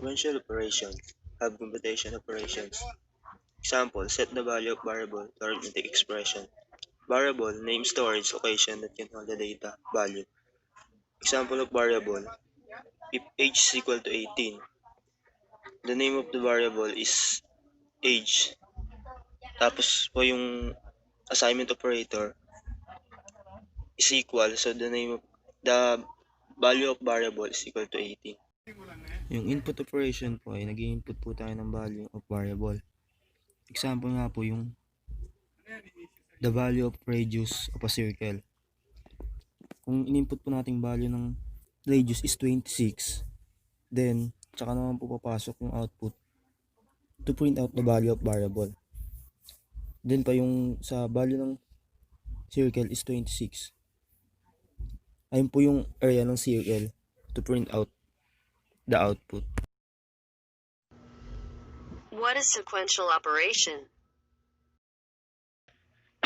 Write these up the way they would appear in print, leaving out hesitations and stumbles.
Sequential operations have computation operations. Example, set the value of variable to arithmetic expression. Variable, name storage location that can hold the data value. Example of variable, if age is equal to 18, the name of the variable is age. Tapos po yung assignment operator is equal, so the value of variable is equal to 18. Yung input operation po ay nag-i-input po tayo ng value of variable. Example nga po yung the value of radius of a circle. Kung in-input po nating value ng radius is 26, then tsaka naman po papasok yung output to print out the value of variable. Then pa yung sa value ng circle is 26. Ayun po yung area ng circle to print out the output. What is sequential operation?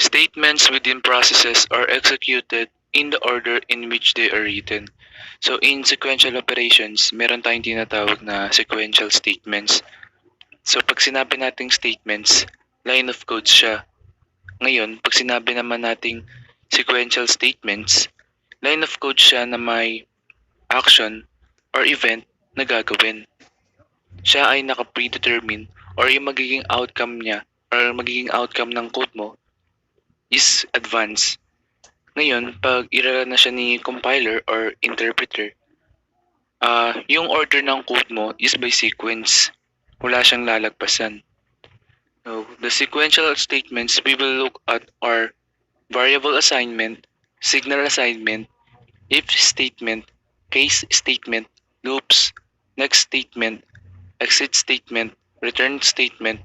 Statements within processes are executed in the order in which they are written. So in sequential operations, meron tayong tinatawag na sequential statements. So pag sinabi nating statements, line of code siya. Ngayon, pag sinabi naman nating sequential statements, line of code siya na may action or event na gagawin. Siya ay naka-predetermine or yung magiging outcome niya or magiging outcome ng code mo is advanced. Ngayon, pag i-run na siya ni compiler or interpreter, yung order ng code mo is by sequence. Wala siyang lalagpasan. So, the sequential statements we will look at are variable assignment, signal assignment, if statement, case statement, loops, next statement, exit statement, return statement,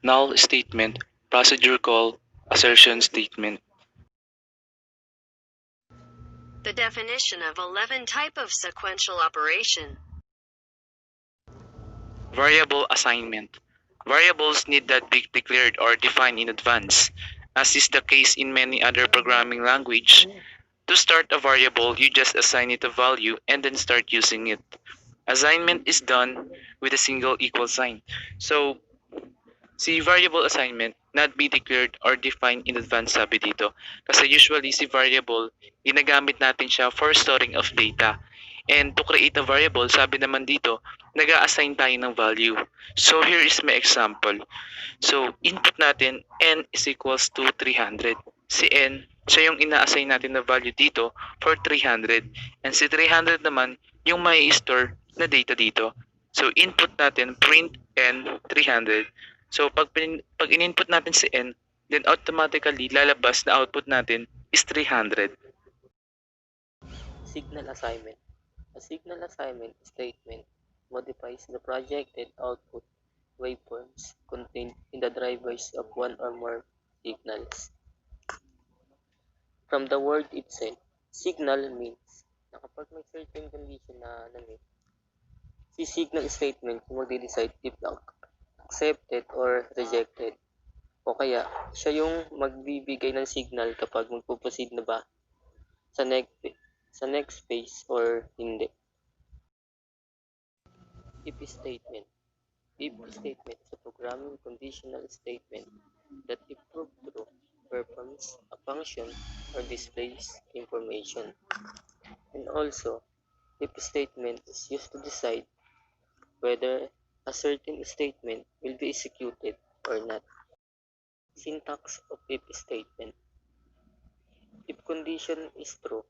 null statement, procedure call, assertion statement. The definition of 11 type of sequential operation. Variable assignment. Variables need not be declared or defined in advance, as is the case in many other programming language. To start a variable, you just assign it a value and then start using it. Assignment is done with a single equal sign. So, si variable assignment not be declared or defined in advance sabi dito. Kasi usually si variable, ginagamit natin siya for storing of data. And to create a variable, sabi naman dito, nag-a-assign tayo ng value. So here is my example. So input natin n is equals to 300. Si n, siya yung ina-assign natin na value dito for 300. And si 300 naman, yung may store na data dito. So input natin print n 300. So pag in-input natin si n, then automatically lalabas na output natin is 300. Signal assignment. A signal assignment statement modifies the projected output waveforms contained in the drivers of one or more signals. From the word itself, signal means na kapag may certain condition na na-meet, si signal statement kung magde-decide if accepted or rejected. O kaya, siya yung magbibigay ng signal kapag magpo-proceed na ba sa next phase or hindi. If statement. If statement is a programming conditional statement that if proved true, performs a function or displays information. And also, if statement is used to decide whether a certain statement will be executed or not. Syntax of if statement. If condition is true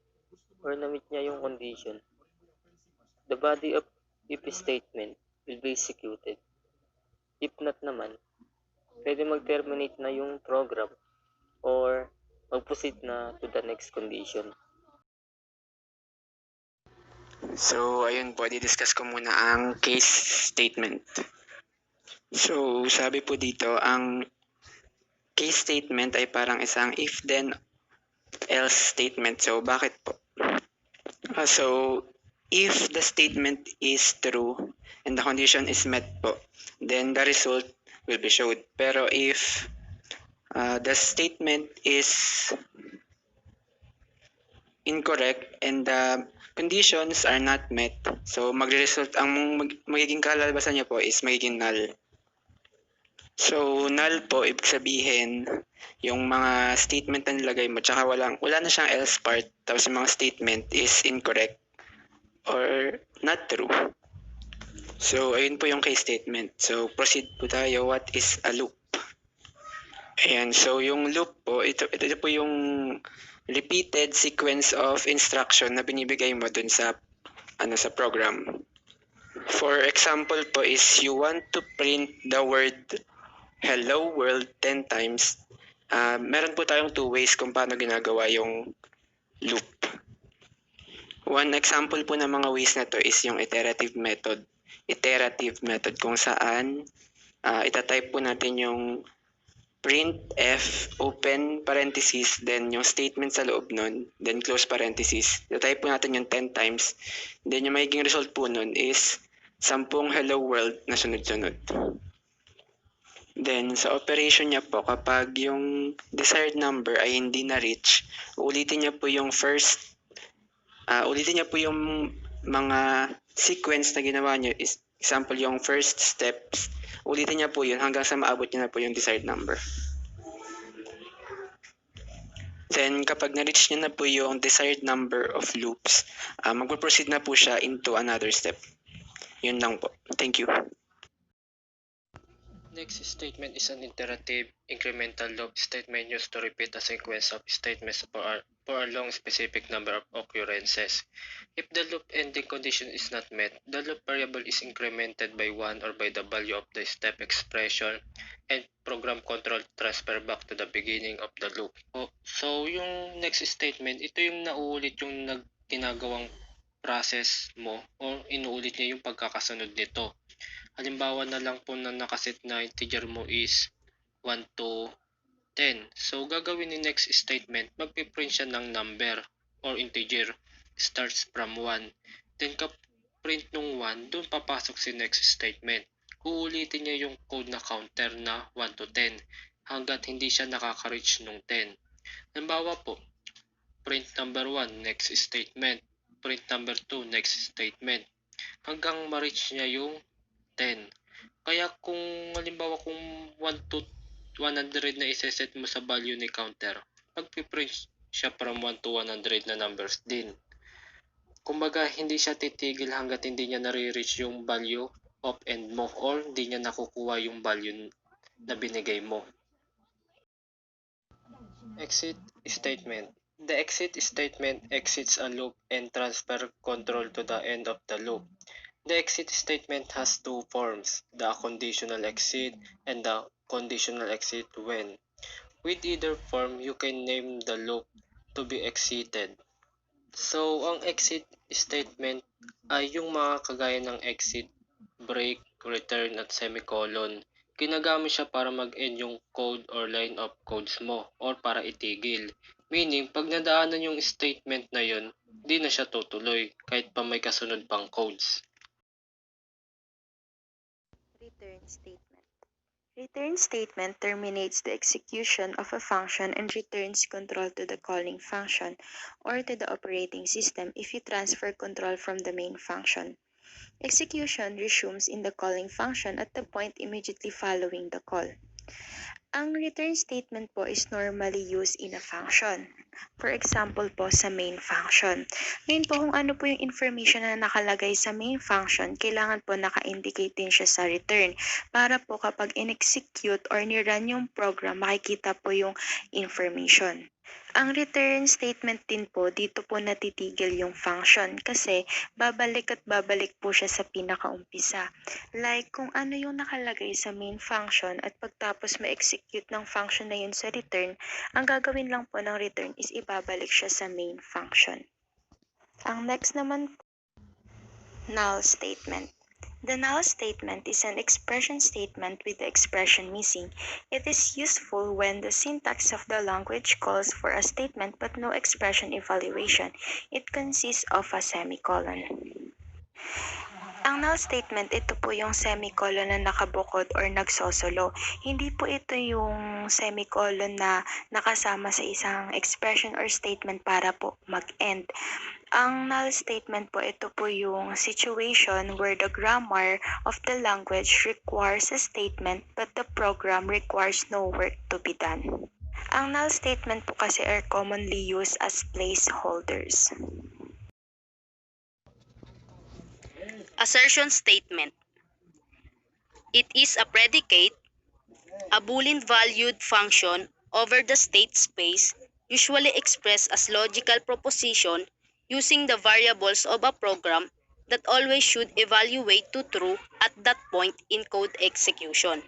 or na-meet niya yung condition, the body of if statement will be executed. If not naman, pwede mag-terminate na yung program or mag-proceed na to the next condition. So, ayun po, di-discuss ko muna ang case statement. So, sabi po dito, ang case statement ay parang isang if-then-else statement. So, bakit po? So, if the statement is true and the condition is met po, then the result will be showed. Pero if the statement is incorrect and the conditions are not met. So magre-result ang magiging kalalabasan niya po is magiging null. So null po ibig sabihin yung mga statement na nilagay mo tsaka wala na siyang else part tapos yung mga statement is incorrect or not true. So ayun po yung case statement. So proceed po tayo. What is a loop? Ayan, so yung loop po, ito po yung repeated sequence of instruction na binibigay mo dun sa sa program. For example po is you want to print the word hello world 10 times. Meron po tayong two ways kung paano ginagawa yung loop. One example po ng mga ways na to is yung iterative method. Iterative method kung saan itatype po natin yung print f open parenthesis then yung statement sa loob nun then close parenthesis. Itatype po natin yung 10 times then yung magiging result po nun is 10 hello world na sunod-sunod. Then sa operation niya po kapag yung desired number ay hindi na reach, ulitin niya po yung mga sequence na ginawa niyo is example yung first steps. Ulitin niya po yun hanggang sa maabot niya na po yung desired number. Then kapag na-reach niya na po yung desired number of loops, magpo-proceed na po siya into another step. Yun lang po. Thank you. Next statement is an iterative incremental loop statement used to repeat a sequence of statements for a long specific number of occurrences. If the loop ending condition is not met, the loop variable is incremented by 1 or by the value of the step expression and program control transfer back to the beginning of the loop. So yung next statement, ito yung nauulit yung ginagawang process mo o inuulit niya yung pagkakasunod nito. Halimbawa na lang po na nakaset na integer mo is 1 to 10. So, gagawin ni next statement, magpiprint siya ng number or integer. Starts from 1. Then, print nung 1, dun papasok si next statement. Uulitin niya yung code na counter na 1 to 10 hanggat hindi siya nakaka-reach nung 10. Halimbawa po, print number 1, next statement. Print number 2, next statement. Hanggang ma-reach niya yung 10. Kaya kung halimbawa kung 1 to 100 na iseset mo sa value ni counter, magpiprint siya from 1 to 100 na numbers din. Kumbaga, hindi siya titigil hanggat hindi niya nare-reach yung value of end mo or hindi niya nakukuha yung value na binigay mo. Exit statement. The exit statement exits a loop and transfer control to the end of the loop. The exit statement has two forms, the conditional exit and the conditional exit when. With either form, you can name the loop to be exited. So, ang exit statement ay yung mga kagaya ng exit, break, return at semicolon. Ginagamit siya para mag-end yung code or line of codes mo or para itigil. Meaning, pag nadaanan yung statement na yun, di na siya tutuloy kahit pa may kasunod pang codes. Return statement. Return statement terminates the execution of a function and returns control to the calling function or to the operating system if you transfer control from the main function. Execution resumes in the calling function at the point immediately following the call. Ang return statement po is normally used in a function. For example po sa main function. Ngayon po kung ano po yung information na nakalagay sa main function, kailangan po naka-indicate din siya sa return para po kapag in-execute or ni-run yung program, makikita po yung information. Ang return statement din po, dito po natitigil yung function kasi babalik at babalik po siya sa pinakaumpisa. Like kung ano yung nakalagay sa main function at pagtapos ma-execute ng function na yun sa return, ang gagawin lang po ng return is ibabalik siya sa main function. Ang next naman, null statement. The null statement is an expression statement with the expression missing. It is useful when the syntax of the language calls for a statement but no expression evaluation. It consists of a semicolon. Ang null statement, ito po yung semicolon na nakabukod or nagsosolo. Hindi po ito yung semicolon na nakasama sa isang expression or statement para po mag-end. Ang null statement po, ito po yung situation where the grammar of the language requires a statement but the program requires no work to be done. Ang null statement po kasi are commonly used as placeholders. Assertion statement. It is a predicate, a Boolean valued function over the state space, usually expressed as logical proposition using the variables of a program that always should evaluate to true at that point in code execution.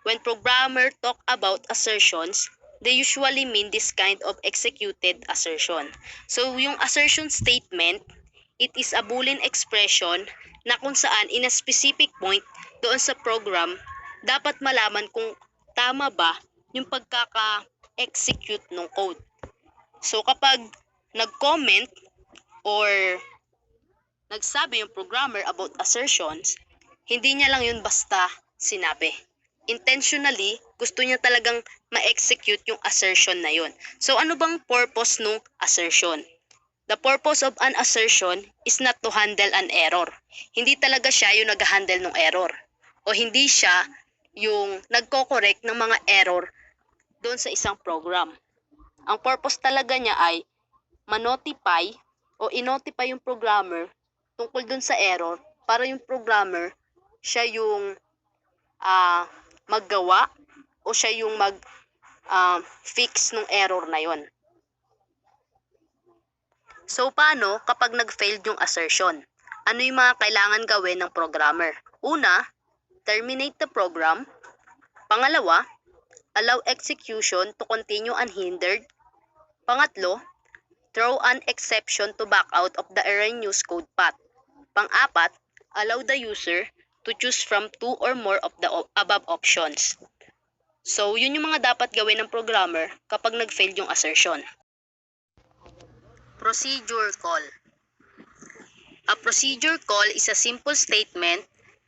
When programmers talk about assertions, they usually mean this kind of executed assertion. So yung assertion statement, it is a Boolean expression na kung saan in a specific point doon sa program, dapat malaman kung tama ba yung pagkaka-execute ng code. So kapag nag-comment or nagsabi yung programmer about assertions, hindi niya lang yun basta sinabi. Intentionally, gusto niya talagang ma-execute yung assertion na yun. So ano bang purpose nung assertion? The purpose of an assertion is not to handle an error. Hindi talaga siya yung nag-handle ng error. O hindi siya yung nagko-correct ng mga error doon sa isang program. Ang purpose talaga niya ay ma-notify o i-notify yung programmer tungkol doon sa error para yung programmer siya yung maggawa o siya yung mag-fix ng error na yon. So, paano kapag nag-failed yung assertion? Ano yung mga kailangan gawin ng programmer? Una, terminate the program. Pangalawa, allow execution to continue unhindered. Pangatlo, throw an exception to back out of the erroneous code path. Pang-apat, allow the user to choose from two or more of the above options. So, yun yung mga dapat gawin ng programmer kapag nag-failed yung assertion. Procedure call. A procedure call is a simple statement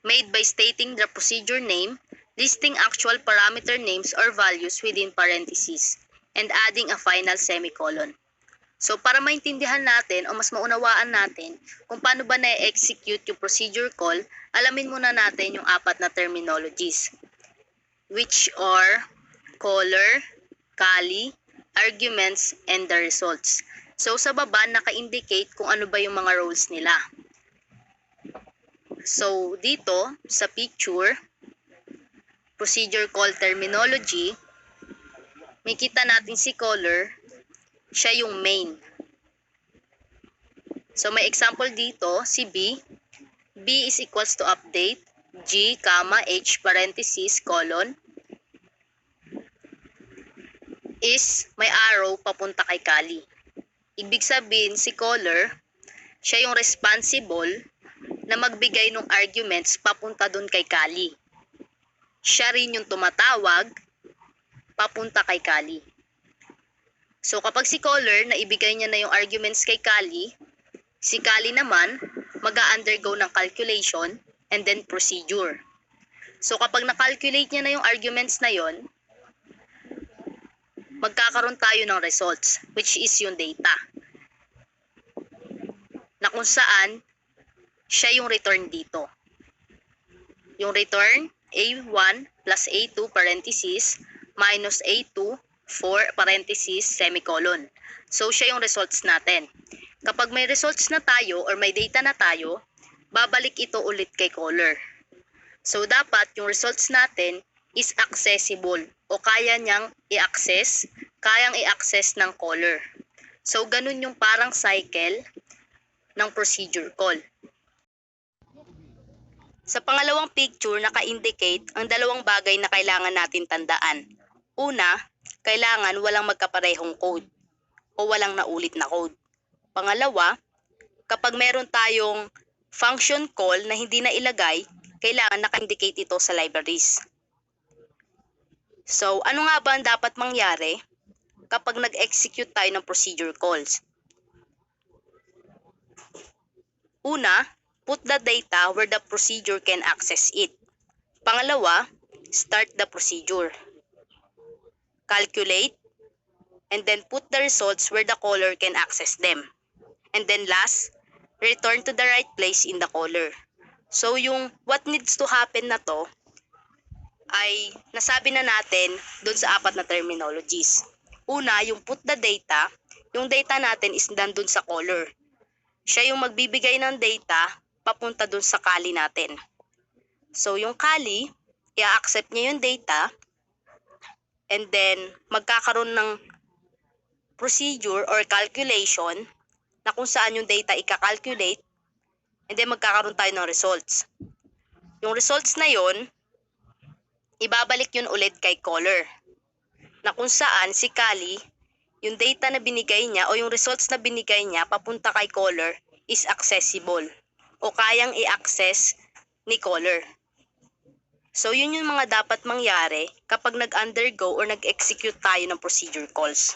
made by stating the procedure name, listing actual parameter names or values within parentheses, and adding a final semicolon. So para maintindihan natin o mas maunawaan natin kung paano ba na-execute yung procedure call, alamin muna natin yung apat na terminologies, which are caller, cali, arguments, and the results. So sa baba, naka-indicate kung ano ba yung mga roles nila. So dito, sa picture, procedure call terminology, may kita natin si caller, siya yung main. So may example dito, si B. B is equals to update, G, H, parenthesis, colon, is may arrow papunta kay Kali. Ibig sabihin, si caller, siya yung responsible na magbigay ng arguments papunta dun kay Kali. Siya rin yung tumatawag papunta kay Kali. So kapag si caller, naibigay niya na yung arguments kay Kali, si Kali naman, mag-undergo ng calculation and then procedure. So kapag na-calculate niya na yung arguments na yon, magkakaroon tayo ng results, which is yung data. Na kung saan, siya yung return dito. Yung return, A1 plus A2 parenthesis minus A2 for parenthesis semicolon. So, siya yung results natin. Kapag may results na tayo or may data na tayo, babalik ito ulit kay caller. So, dapat yung results natin is accessible o kaya niyang i-access, kayang i-access ng caller. So, ganun yung parang cycle ng procedure call. Sa pangalawang picture, naka-indicate ang dalawang bagay na kailangan natin tandaan. Una, kailangan walang magkaparehong code o walang naulit na code. Pangalawa, kapag meron tayong function call na hindi na ilagay, kailangan naka-indicate ito sa libraries. So, ano nga ba ang dapat mangyari kapag nag-execute tayo ng procedure calls? Una, put the data where the procedure can access it. Pangalawa, start the procedure. Calculate, and then put the results where the caller can access them. And then last, return to the right place in the caller. So yung what needs to happen na to ay nasabi na natin doon sa apat na terminologies. Una, yung put the data, yung data natin is nandun sa caller. Siya yung magbibigay ng data papunta doon sa kali natin. So yung kali, i-accept niya yung data and then magkakaroon ng procedure or calculation na kung saan yung data i-calculate and then magkakaroon tayo ng results. Yung results na yon, ibabalik yun ulit kay caller na kung saan si Kali, yung data na binigay niya o yung results na binigay niya papunta kay caller is accessible o kayang i-access ni caller. So yun yung mga dapat mangyari kapag nag-undergo or nag-execute tayo ng procedure calls.